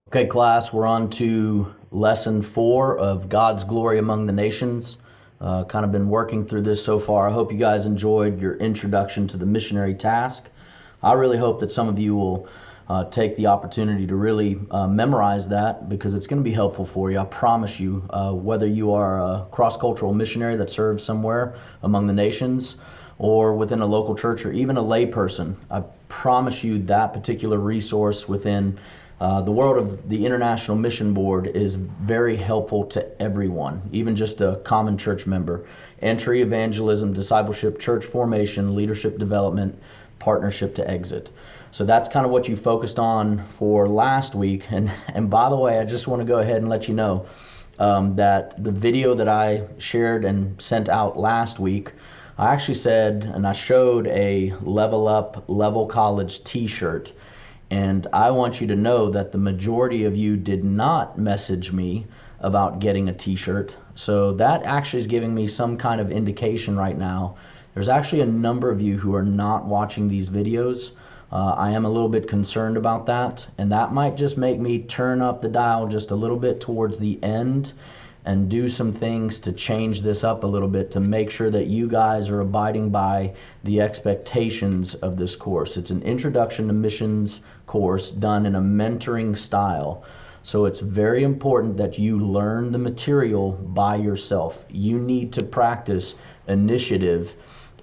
Okay, class, we're on to lesson 4 of God's glory among the nations. Kind of been working through this so far. I hope you guys enjoyed your introduction to the missionary task. I really hope that some of you will take the opportunity to really memorize that, because it's going to be helpful for you. I promise you, whether you are a cross-cultural missionary that serves somewhere among the nations or within a local church or even a lay person, I promise you that particular resource within the world of the International Mission Board is very helpful to everyone, even just a common church member. Entry, evangelism, discipleship, church formation, leadership development, partnership to exit. So that's kind of what you focused on for last week. And by the way, I just want to go ahead and let you know that the video that I shared and sent out last week, I actually said, and I showed a Level Up, Level College t-shirt. And I want you to know that the majority of you did not message me about getting a t-shirt. So that actually is giving me some kind of indication right now. There's actually a number of you who are not watching these videos. I am a little bit concerned about that, and that might just make me turn up the dial just a little bit towards the end and do some things to change this up a little bit to make sure that you guys are abiding by the expectations of this course. It's an introduction to missions course done in a mentoring style. So it's very important that you learn the material by yourself. You need to practice initiative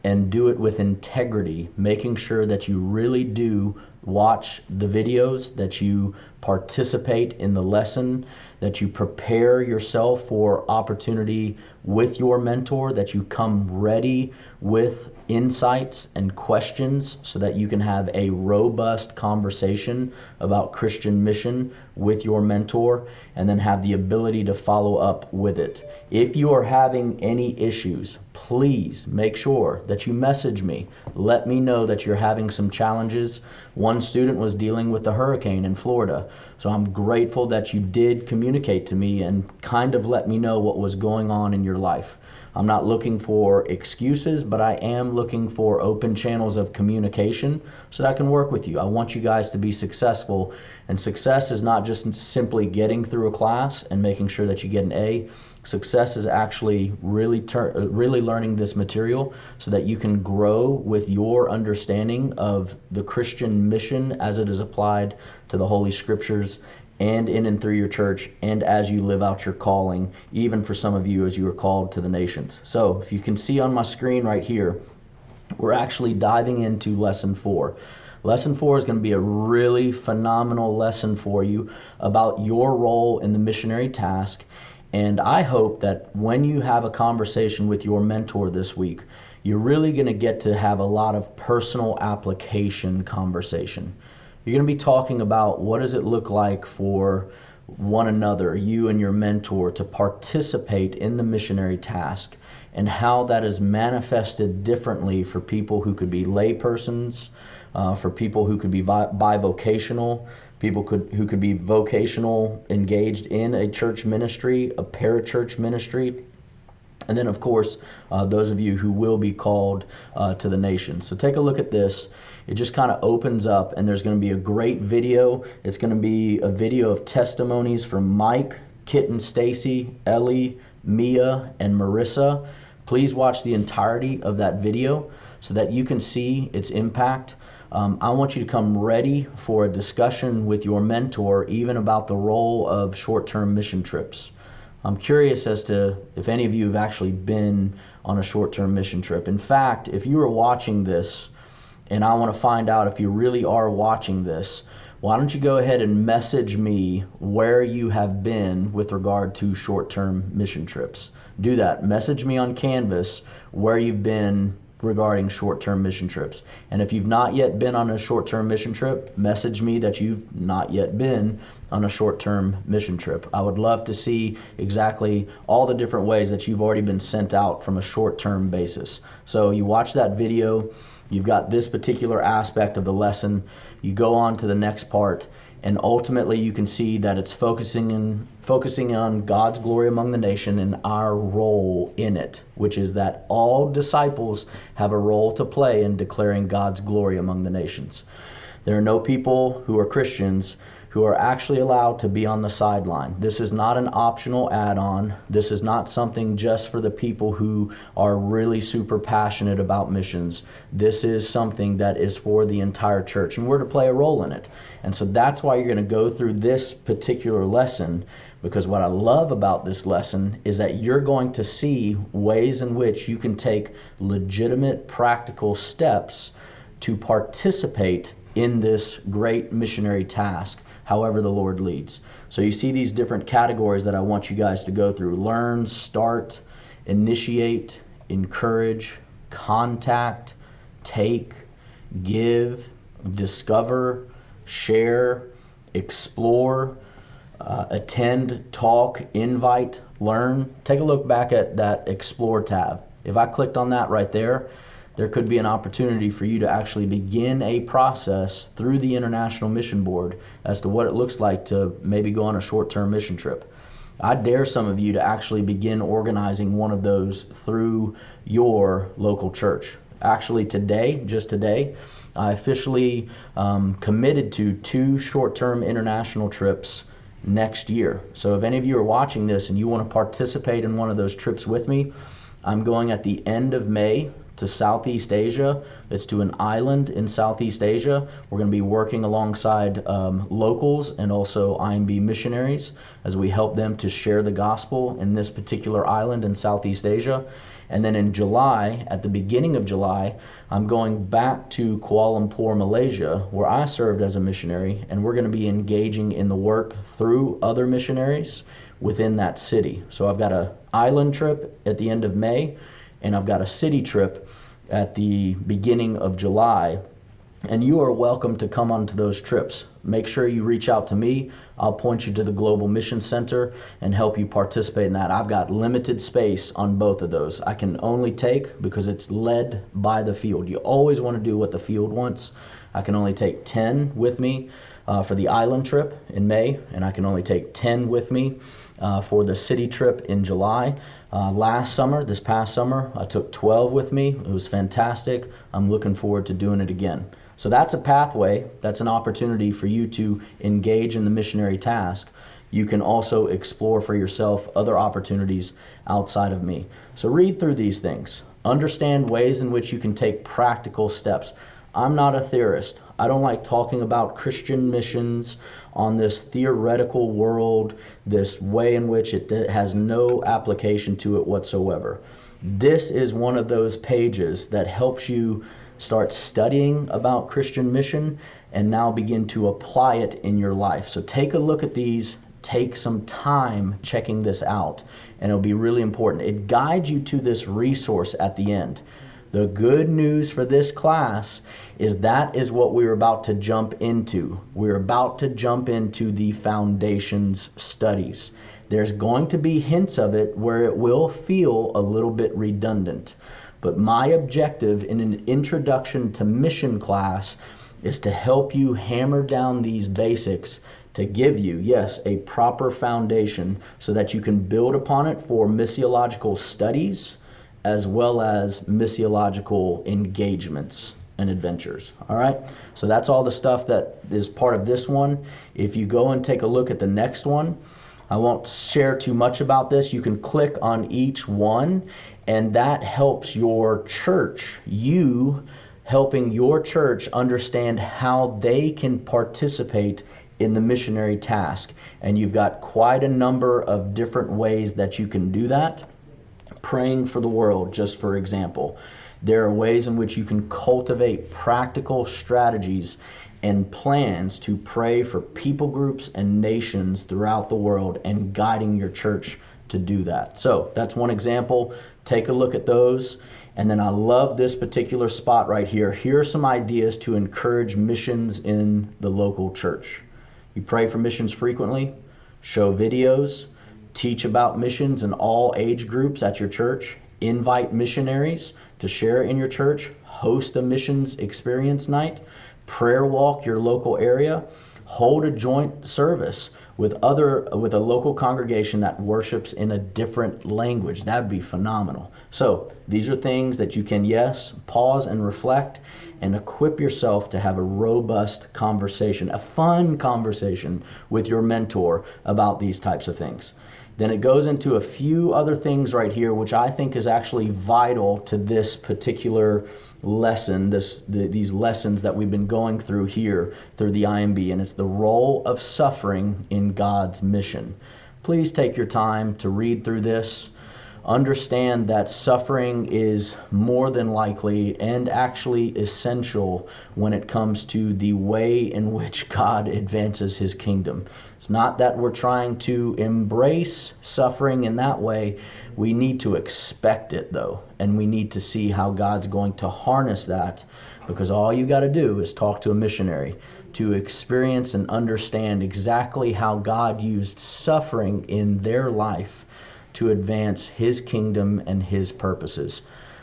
and do it with integrity, making sure that you really do watch the videos, that you participate in the lesson, that you prepare yourself for opportunity with your mentor, that you come ready with insights and questions so that you can have a robust conversation about Christian mission with your mentor, and then have the ability to follow up with it. If you are having any issues, please make sure that you message me. Let me know that you're having some challenges. One student was dealing with the hurricane in Florida, so I'm grateful that you did communicate to me and kind of let me know what was going on in your life. I'm not looking for excuses, but I am looking for open channels of communication so that I can work with you. I want you guys to be successful, and success is not just simply getting through a class and making sure that you get an A. Success is actually really learning this material so that you can grow with your understanding of the Christian mission as it is applied to the Holy Scriptures and in and through your church, and as you live out your calling, even for some of you as you are called to the nations. So if you can see on my screen right here, we're actually diving into lesson 4. Lesson 4 is going to be a really phenomenal lesson for you about your role in the missionary task. And I hope that when you have a conversation with your mentor this week, you're really going to get to have a lot of personal application conversation. You're going to be talking about what does it look like for one another, you and your mentor, to participate in the missionary task, and how that is manifested differently for people who could be lay persons, for people who could be bivocational, who could be vocational, engaged in a church ministry, a parachurch ministry, and then of course those of you who will be called to the nations. So take a look at this. It just kind of opens up, and there's going to be a great video. It's going to be a video of testimonies from Mike, Kit and Stacy, Ellie, Mia, and Marissa. Please watch the entirety of that video so that you can see its impact. I want you to come ready for a discussion with your mentor, even about the role of short-term mission trips. I'm curious as to if any of you have actually been on a short-term mission trip. In fact, if you are watching this, and I want to find out if you really are watching this, why don't you go ahead and message me where you have been with regard to short-term mission trips. Do that. Message me on Canvas where you've been regarding short-term mission trips. And if you've not yet been on a short-term mission trip, message me that you've not yet been on a short-term mission trip. I would love to see exactly all the different ways that you've already been sent out from a short-term basis. So you watch that video, you've got this particular aspect of the lesson, you go on to the next part, and ultimately you can see that it's focusing on God's glory among the nation and our role in it, which is that all disciples have a role to play in declaring God's glory among the nations. There are no people who are Christians who are actually allowed to be on the sideline. This is not an optional add-on. This is not something just for the people who are really super passionate about missions. This is something that is for the entire church, and we're to play a role in it. And so that's why you're going to go through this particular lesson, because what I love about this lesson is that you're going to see ways in which you can take legitimate practical steps to participate in this great missionary task, however the Lord leads. So you see these different categories that I want you guys to go through: learn, start, initiate, encourage, contact, take, give, discover, share, explore, attend, talk, invite, learn. Take a look back at that explore tab. If I clicked on that right there, there could be an opportunity for you to actually begin a process through the International Mission Board as to what it looks like to maybe go on a short-term mission trip. I dare some of you to actually begin organizing one of those through your local church. Actually today, just today, I officially committed to 2 short-term international trips next year. So if any of you are watching this and you want to participate in one of those trips with me, I'm going at the end of May to Southeast Asia. It's to an island in Southeast Asia. We're going to be working alongside locals and also IMB missionaries as we help them to share the gospel in this particular island in Southeast Asia. And then in July, at the beginning of July, I'm going back to Kuala Lumpur, Malaysia, where I served as a missionary, and we're going to be engaging in the work through other missionaries within that city. So I've got an island trip at the end of May, and I've got a city trip at the beginning of July. And you are welcome to come onto those trips. Make sure you reach out to me. I'll point you to the Global Mission Center and help you participate in that. I've got limited space on both of those. I can only take, because it's led by the field. You always want to do what the field wants. I can only take 10 with me for the island trip in May, and I can only take 10 with me for the city trip in July. This past summer, I took 12 with me. It was fantastic. I'm looking forward to doing it again. So that's a pathway. That's an opportunity for you to engage in the missionary task. You can also explore for yourself other opportunities outside of me. So read through these things. Understand ways in which you can take practical steps. I'm not a theorist. I don't like talking about Christian missions on this theoretical world, this way in which it has no application to it whatsoever. This is one of those pages that helps you start studying about Christian mission and now begin to apply it in your life. So take a look at these. Take some time checking this out, and it'll be really important. It guides you to this resource at the end. The good news for this class is that is what we're about to jump into. We're about to jump into the foundations studies. There's going to be hints of it where it will feel a little bit redundant. But my objective in an introduction to mission class is to help you hammer down these basics, to give you, yes, a proper foundation so that you can build upon it for missiological studies as well as missiological engagements and adventures. All right, so that's all the stuff that is part of this one. If you go and take a look at the next one, I won't share too much about this. You can click on each one, and that helps your church, you helping your church understand how they can participate in the missionary task. And you've got quite a number of different ways that you can do that. Praying for the world, just for example. There are ways in which you can cultivate practical strategies and plans to pray for people groups and nations throughout the world, and guiding your church to do that. So that's one example. Take a look at those. And then I love this particular spot right here. Here are some ideas to encourage missions in the local church. You pray for missions frequently, show videos, teach about missions in all age groups at your church, invite missionaries to share in your church, host a missions experience night, prayer walk your local area, hold a joint service with a local congregation that worships in a different language. That'd be phenomenal. So these are things that you can, yes, pause and reflect and equip yourself to have a robust conversation, a fun conversation with your mentor about these types of things. Then it goes into a few other things right here, which I think is actually vital to this particular lesson, these lessons that we've been going through here through the IMB, and it's the role of suffering in God's mission. Please take your time to read through this. Understand that suffering is more than likely and actually essential when it comes to the way in which God advances his kingdom. It's not that we're trying to embrace suffering in that way. We need to expect it though, and we need to see how God's going to harness that, because all you got to do is talk to a missionary to experience and understand exactly how God used suffering in their life to advance his kingdom and his purposes.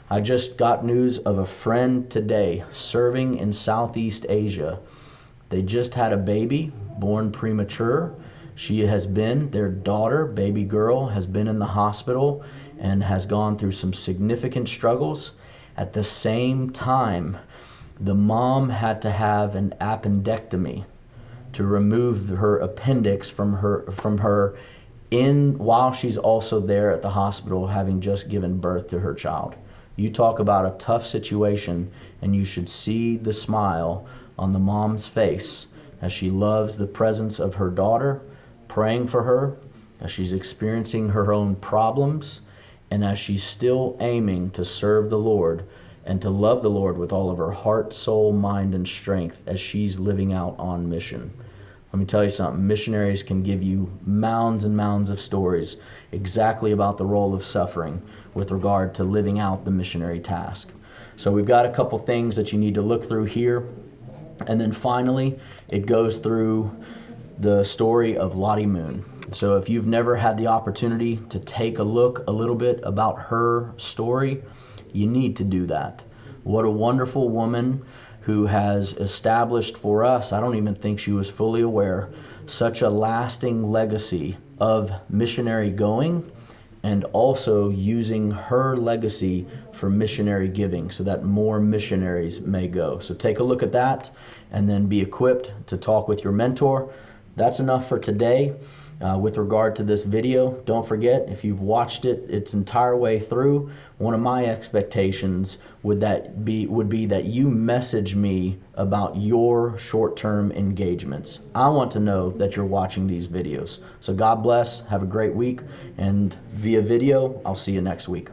I just got news of a friend today serving in Southeast Asia. They just had a baby born premature. Their daughter, baby girl, has been in the hospital and has gone through some significant struggles. At the same time, the mom had to have an appendectomy to remove her appendix from her while she's also there at the hospital, having just given birth to her child. You talk about a tough situation, and you should see the smile on the mom's face as she loves the presence of her daughter, praying for her, as she's experiencing her own problems, and as she's still aiming to serve the Lord and to love the Lord with all of her heart, soul, mind, and strength as she's living out on mission. Let me tell you something, missionaries can give you mounds and mounds of stories exactly about the role of suffering with regard to living out the missionary task. So we've got a couple things that you need to look through here. And then finally, it goes through the story of Lottie Moon. So if you've never had the opportunity to take a look a little bit about her story, you need to do that. What a wonderful woman who has established for us, I don't even think she was fully aware, such a lasting legacy of missionary going, and also using her legacy for missionary giving so that more missionaries may go. So take a look at that and then be equipped to talk with your mentor. That's enough for today. With regard to this video, don't forget, if you've watched it its entire way through, one of my expectations would be that you message me about your short-term engagements. I want to know that you're watching these videos. So God bless, have a great week, and via video, I'll see you next week.